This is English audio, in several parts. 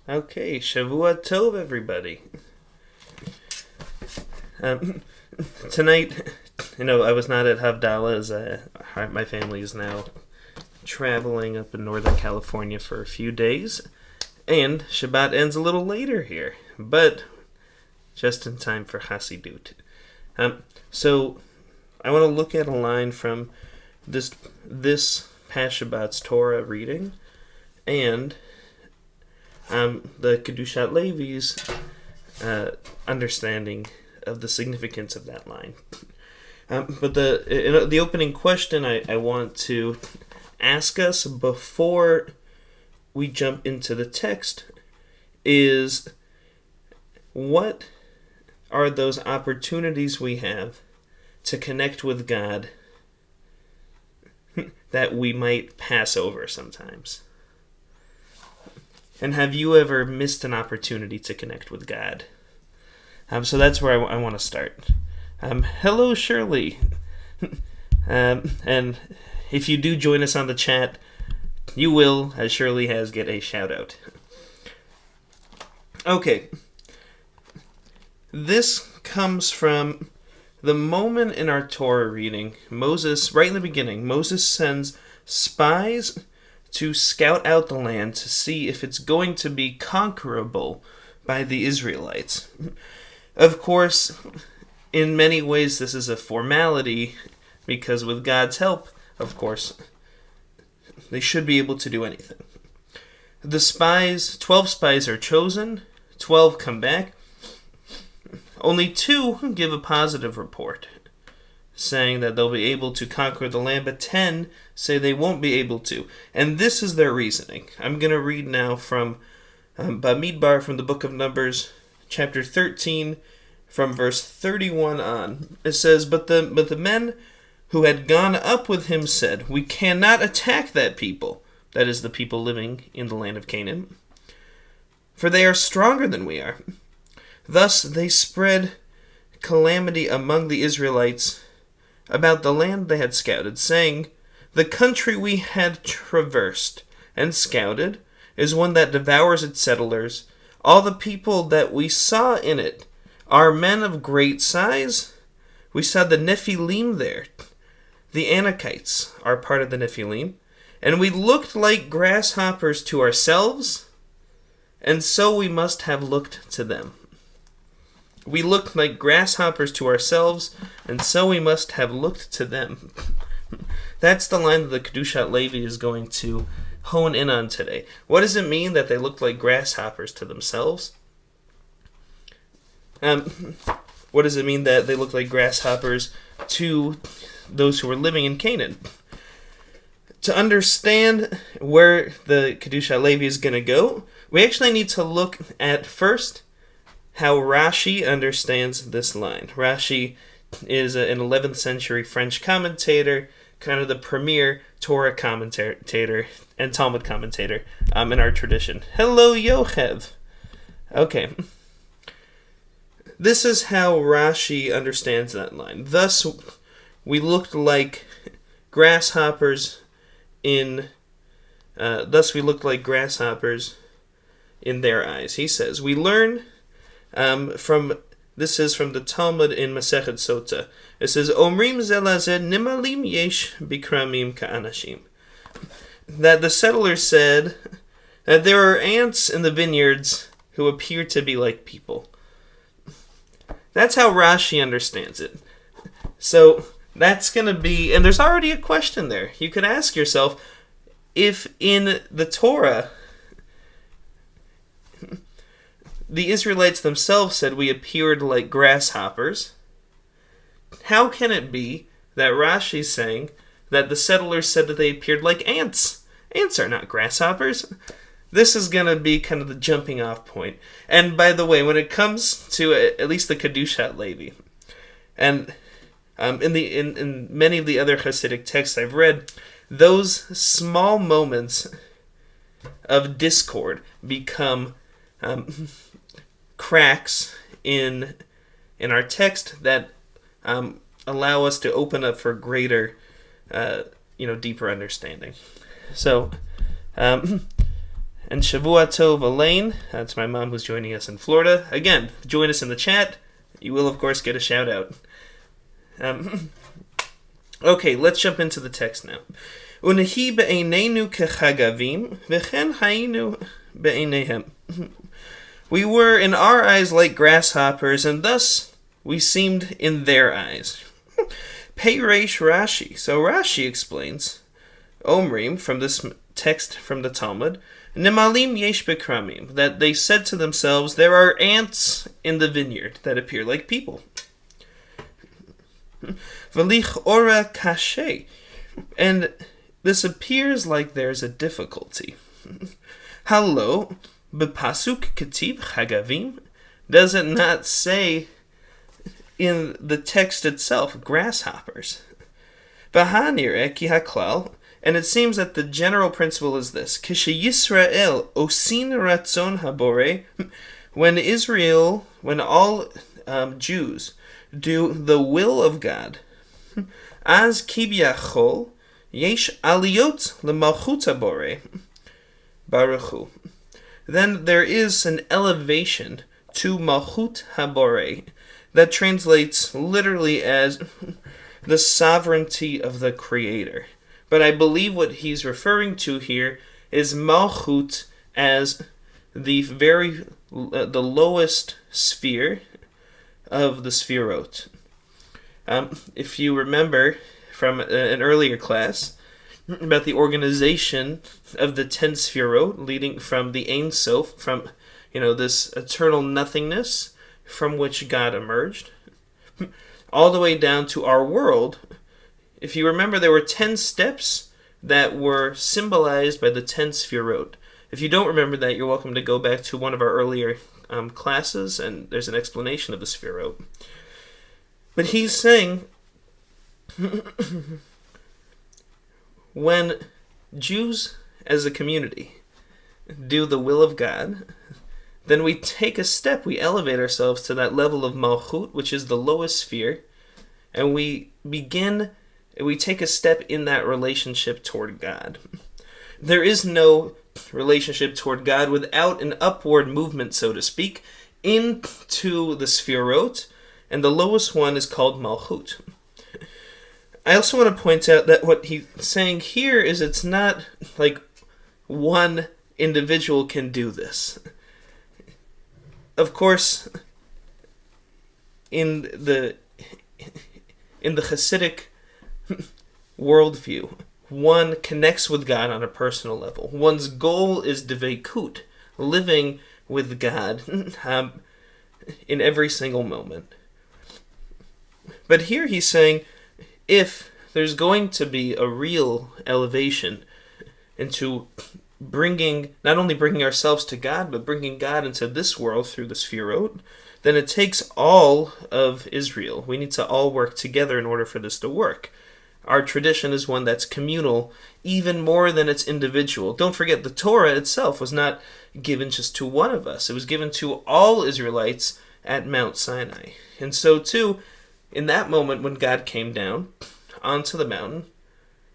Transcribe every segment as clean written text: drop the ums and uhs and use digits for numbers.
Okay, Shavua Tov, everybody. Tonight, I was not at Havdalah as my family is now traveling up in Northern California for a few days, and Shabbat ends a little later here, but just in time for Hasidut. So I want to look at a line from this past Shabbat's Torah reading, and the Kedushat Levi's understanding of the significance of that line. But the opening question I want to ask us before we jump into the text is, what are those opportunities we have to connect with God that we might pass over sometimes? And have you ever missed an opportunity to connect with God? So that's where I want to start. Hello, Shirley. And if you do join us on the chat, you will, as Shirley has, get a shout out. Okay. This comes from the moment in our Torah reading. Moses, right in the beginning, Moses sends spies to scout out the land to see if it's going to be conquerable by the Israelites. Of course, in many ways this is a formality, because with God's help, of course, they should be able to do anything. The spies, 12 spies are chosen, 12 come back. Only 2 give a positive report, saying that they'll be able to conquer the land, but 10 say they won't be able to. And this is their reasoning. I'm going to read now from Bamidbar, from the book of Numbers, chapter 13, from verse 31 on. It says, But the men who had gone up with him said, We cannot attack that people, that is, the people living in the land of Canaan, for they are stronger than we are. Thus they spread calamity among the Israelites about the land they had scouted, saying, The country we had traversed and scouted is one that devours its settlers. All the people that we saw in it are men of great size. We saw the Nephilim there. The Anakites are part of the Nephilim. And we looked like grasshoppers to ourselves, and so we must have looked to them. We looked like grasshoppers to ourselves, and so we must have looked to them. That's the line that the Kedushat Levi is going to hone in on today. What does it mean that they looked like grasshoppers to themselves? What does it mean that they looked like grasshoppers to those who were living in Canaan? To understand where the Kedushat Levi is going to go, we actually need to look at first how Rashi understands this line. Rashi is an 11th century French commentator, kind of the premier Torah commentator and Talmud commentator in our tradition. Hello, Yochev. Okay. This is how Rashi understands that line. Thus, we looked like grasshoppers in their eyes. He says, we learn this is from the Talmud in Masechet Sota. It says, Omrim zelazed nimalim yesh bikramim ka'anashim. That the settlers said that there are ants in the vineyards who appear to be like people. That's how Rashi understands it. So that's going to be, and there's already a question there. You could ask yourself, if in the Torah the Israelites themselves said we appeared like grasshoppers, how can it be that Rashi's saying that the settlers said that they appeared like ants? Ants are not grasshoppers. This is going to be kind of the jumping off point. And by the way, when it comes to at least the Kedushat Levi, and in many of the other Hasidic texts I've read, those small moments of discord become cracks in our text that allow us to open up for greater, deeper understanding. So, And Shavua Tov Elaine, that's my mom who's joining us in Florida. Again, join us in the chat. You will, of course, get a shout out. Okay, let's jump into the text now. Unehi be'einenu kechagavim, v'chen hayinu be'einehem. We were in our eyes like grasshoppers, and thus we seemed in their eyes. Peireish Rashi. So Rashi explains, Omrim, from this text from the Talmud, Nemalim yesh bekramim, that they said to themselves, there are ants in the vineyard that appear like people. V'lich ora kashe, and this appears like there's a difficulty. Hallo, bepasuk ketib chagavim, does it not say in the text itself, grasshoppers? V'hanireh ki haklal, and it seems that the general principle is this: Kishe Yisrael osin ratzon habore, when all Jews do the will of God, as kibyachol yesh aliyot lemalchut habore baruchu, then there is an elevation to malchut habore that translates literally as the sovereignty of the Creator. But I believe what he's referring to here is malchut as the lowest sphere of the sphirot. If you remember from an earlier class about the organization of the 10 sphirot, leading from the Ein Sof, from this eternal nothingness from which God emerged, all the way down to our world. If you remember, there were 10 steps that were symbolized by the 10 sphirot. If you don't remember that, you're welcome to go back to one of our earlier classes, and there's an explanation of the sphirot. But he's saying, when Jews as a community do the will of God, then we take a step, we elevate ourselves to that level of malchut, which is the lowest sphere, and we take a step in that relationship toward God. There is no relationship toward God without an upward movement, so to speak, into the sphirot, and the lowest one is called malchut. I also want to point out that what he's saying here is it's not like one individual can do this. Of course, in the Hasidic worldview, one connects with God on a personal level. One's goal is dveikut, living with God in every single moment. But here he's saying, if there's going to be a real elevation into not only bringing ourselves to God, but bringing God into this world through the sphirot, then it takes all of Israel. We need to all work together in order for this to work. Our tradition is one that's communal, even more than it's individual. Don't forget, the Torah itself was not given just to one of us. It was given to all Israelites at Mount Sinai. And so, too, in that moment when God came down onto the mountain,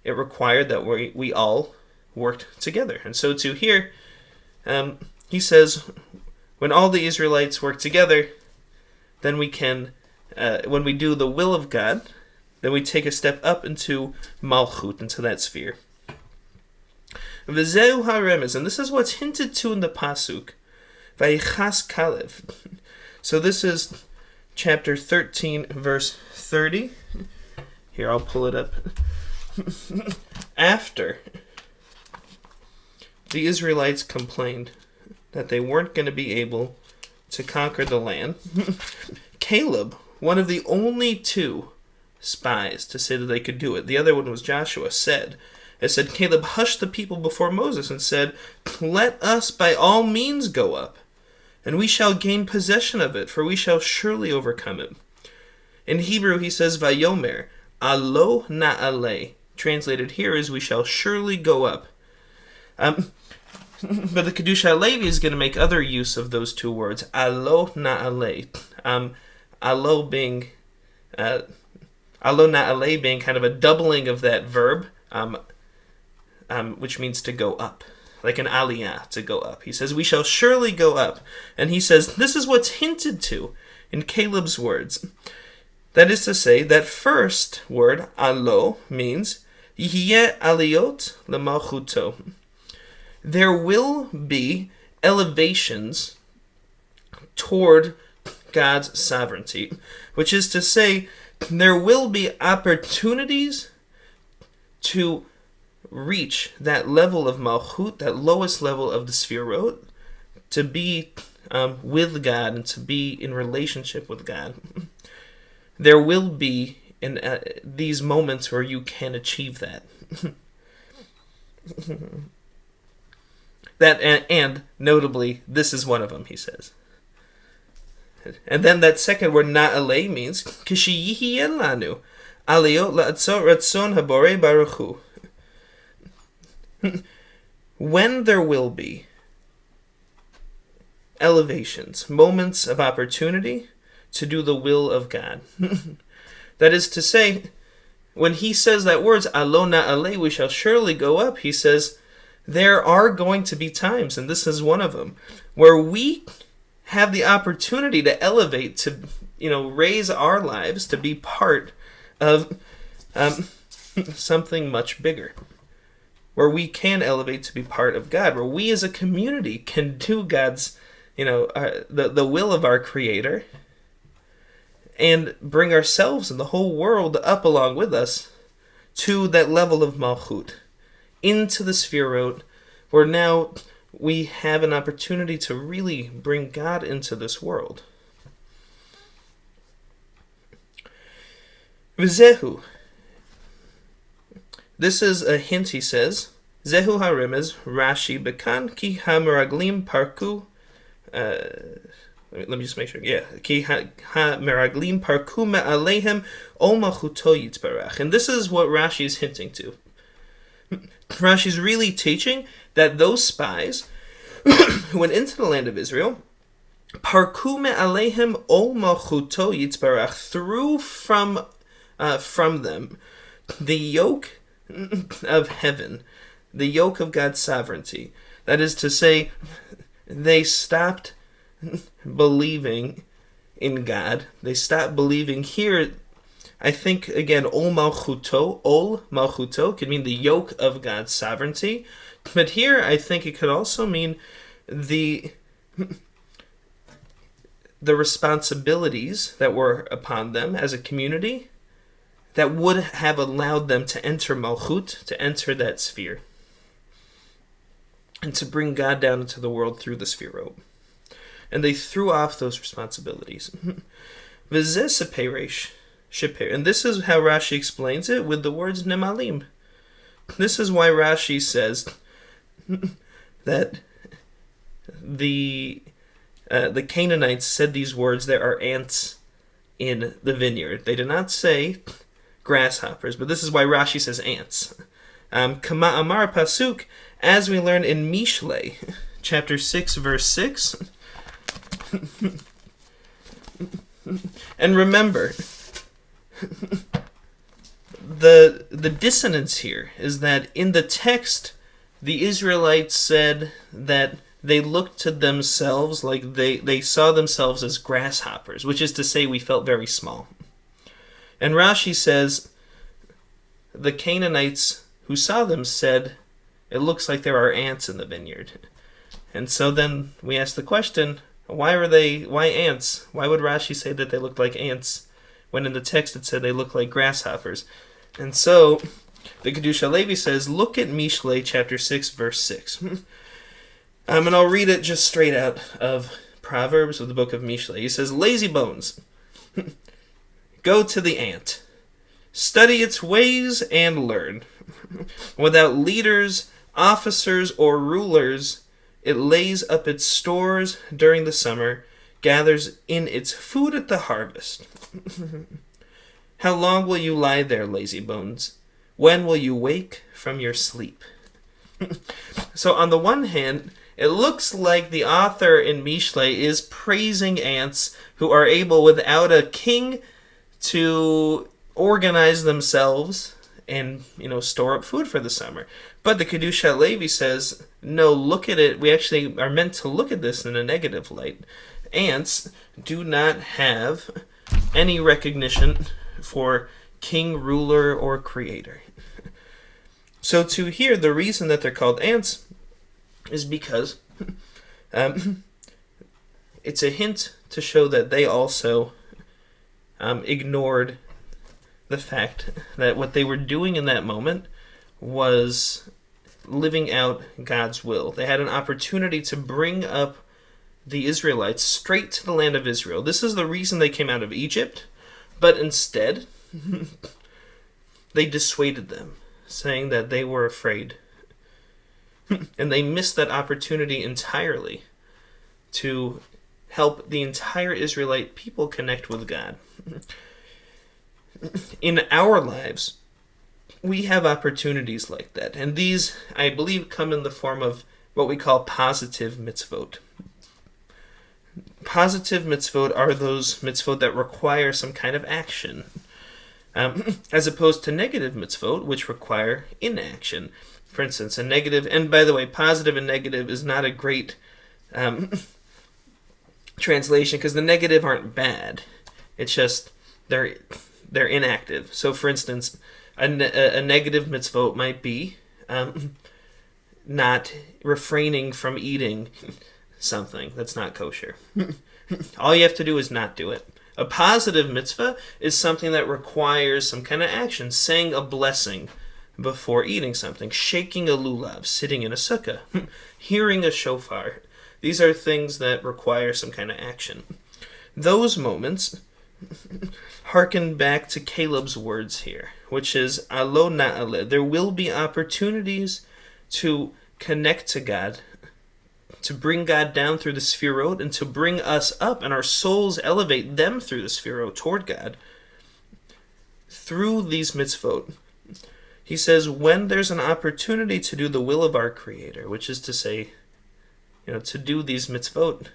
it required that we all worked together. And so, too, here, he says, when all the Israelites work together, then we can, when we do the will of God, then we take a step up into Malchut, into that sphere. V'zeu haremez, and this is what's hinted to in the Pasuk. Vayichas Kalev. So this is chapter 13, verse 30. Here, I'll pull it up. After the Israelites complained that they weren't going to be able to conquer the land, Caleb, one of the only two spies to say that they could do it, the other one was Joshua, said, Caleb hushed the people before Moses and said, "Let us by all means go up, and we shall gain possession of it, for we shall surely overcome it." In Hebrew he says, Vayomer, Alo na'aleh. Translated here is, we shall surely go up. But the Kedusha Levi is going to make other use of those two words, Alo na'aleh. Alo na'aleh being kind of a doubling of that verb, which means to go up. like an aliyah, to go up. He says, we shall surely go up. And he says, this is what's hinted to in Caleb's words. That is to say, that first word, alo, means, Yihye aliyot lemalchuto. There will be elevations toward God's sovereignty, which is to say, there will be opportunities to reach that level of malchut, that lowest level of the sefirot, to be with God and to be in relationship with God. There will be these moments where you can achieve that. And notably, this is one of them, he says. And then that second word, na'alei, means Kishi yihiyeh lanu aliyot la'atzot ratzon haborei baruch hu. When there will be elevations, moments of opportunity to do the will of God. That is to say, when he says that words, alo na'alei, we shall surely go up, he says, there are going to be times, and this is one of them, where we have the opportunity to elevate, to, raise our lives to be part of something much bigger. Where we can elevate to be part of God, where we as a community can do God's, the will of our Creator, and bring ourselves and the whole world up along with us to that level of malchut, into the sefirot, where now we have an opportunity to really bring God into this world. V'zehu. This is a hint, he says. Zehu haremez Rashi bekan ki hameraglim parku. Let me just make sure. Yeah, ki hameraglim parku me'alehem ol malchuto yitzbarach. And this is what Rashi is hinting to. Rashi is really teaching that those spies who went into the land of Israel, parku me'alehem ol malchuto yitzbarach, threw from them the yoke of heaven, the yoke of God's sovereignty. That is to say, they stopped believing in God. They stopped believing here. I think, again, ol malchuto could mean the yoke of God's sovereignty. But here, I think it could also mean the responsibilities that were upon them as a community that would have allowed them to enter malchut, to enter that sphere, and to bring God down into the world through the sefirot. And they threw off those responsibilities. V'zeh seperesh. And this is how Rashi explains it with the words nemalim. This is why Rashi says that the Canaanites said these words, there are ants in the vineyard. They did not say grasshoppers, but this is why Rashi says ants. Kama amar pasuk, as we learn in Mishlei, chapter 6, verse 6. And remember, the dissonance here is that in the text, the Israelites said that they looked to themselves like they saw themselves as grasshoppers, which is to say we felt very small. And Rashi says the Canaanites who saw them said, it looks like there are ants in the vineyard. And so then we ask the question, why ants? Why would Rashi say that they looked like ants when in the text it said they look like grasshoppers? And so the Kedusha Levi says, look at Mishlei chapter 6, verse 6. And I'll read it just straight out of Proverbs of the book of Mishlei. He says, lazy bones, go to the ant. Study its ways and learn. Without leaders, officers, or rulers, it lays up its stores during the summer, gathers in its food at the harvest. How long will you lie there, lazy bones? When will you wake from your sleep? So on the one hand, it looks like the author in Mishlei is praising ants who are able, without a king, to organize themselves and store up food for the summer. But the Kedusha Levi says, no, look at it. We actually are meant to look at this in a negative light. Ants do not have any recognition for king, ruler, or creator. So to here, the reason that they're called ants is because it's a hint to show that they also ignored the fact that what they were doing in that moment was living out God's will. They had an opportunity to bring up the Israelites straight to the land of Israel. This is the reason they came out of Egypt, but instead they dissuaded them, saying that they were afraid. And they missed that opportunity entirely to help the entire Israelite people connect with God. In our lives, we have opportunities like that. And these, I believe, come in the form of what we call positive mitzvot. Positive mitzvot are those mitzvot that require some kind of action, as opposed to negative mitzvot, which require inaction. For instance, a negative, and by the way, positive and negative is not a great translation, because the negative aren't bad. It's just they're inactive. So, for instance, a negative mitzvot might be not refraining from eating something that's not kosher. All you have to do is not do it. A positive mitzvah is something that requires some kind of action, saying a blessing before eating something, shaking a lulav, sitting in a sukkah, hearing a shofar. These are things that require some kind of action. Those moments harken back to Caleb's words here, which is alo na'aleh. There will be opportunities to connect to God, to bring God down through the sefirot, and to bring us up, and our souls elevate them through the sefirot toward God through these mitzvot. He says, when there's an opportunity to do the will of our Creator, which is to say, to do these mitzvot,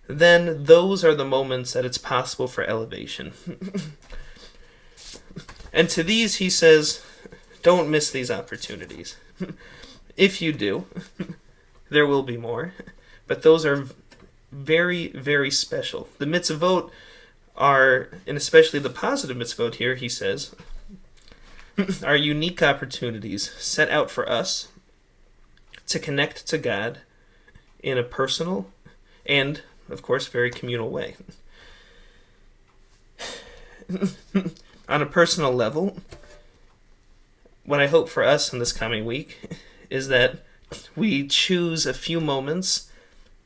then those are the moments that it's possible for elevation. And to these, he says, don't miss these opportunities. If you do, there will be more. But those are very, very special. The mitzvot are, and especially the positive mitzvot here, he says, are unique opportunities set out for us to connect to God in a personal and, of course, very communal way. On a personal level, what I hope for us in this coming week is that we choose a few moments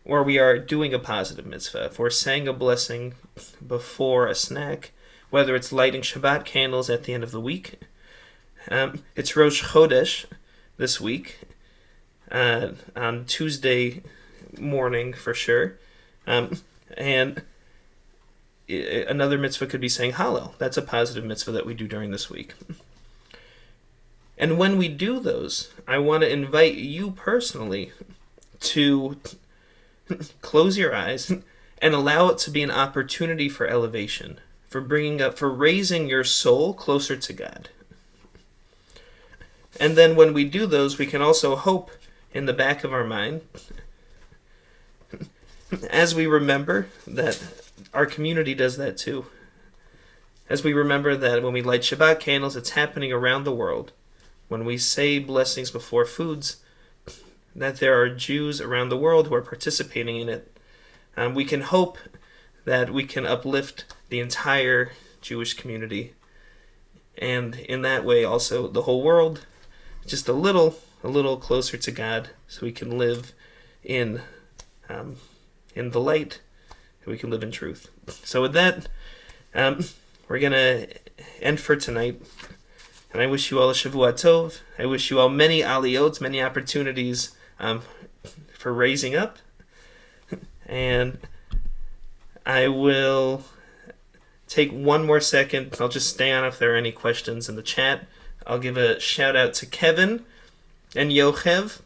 where we are doing a positive mitzvah. If we're saying a blessing before a snack, whether it's lighting Shabbat candles at the end of the week, it's Rosh Chodesh this week, on Tuesday morning for sure. And another mitzvah could be saying Hallel. That's a positive mitzvah that we do during this week. And when we do those, I want to invite you personally to close your eyes and allow it to be an opportunity for elevation, for bringing up, for raising your soul closer to God. And then when we do those, we can also hope in the back of our mind, as we remember that our community does that too. As we remember that when we light Shabbat candles, it's happening around the world. When we say blessings before foods, that there are Jews around the world who are participating in it. We can hope that we can uplift the entire Jewish community, and in that way also the whole world, just a little closer to God, so we can live in the light, and we can live in truth. So with that, we're going to end for tonight. And I wish you all a Shavua Tov. I wish you all many aliyot, many opportunities for raising up. And I will take one more second. I'll just stay on if there are any questions in the chat. I'll give a shout out to Kevin and Yochev.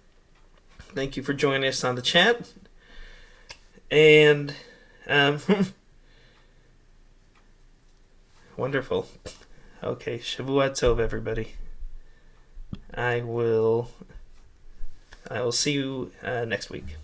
Thank you for joining us on the chat. And wonderful. Okay, Shavua Tov, everybody. I will see you next week.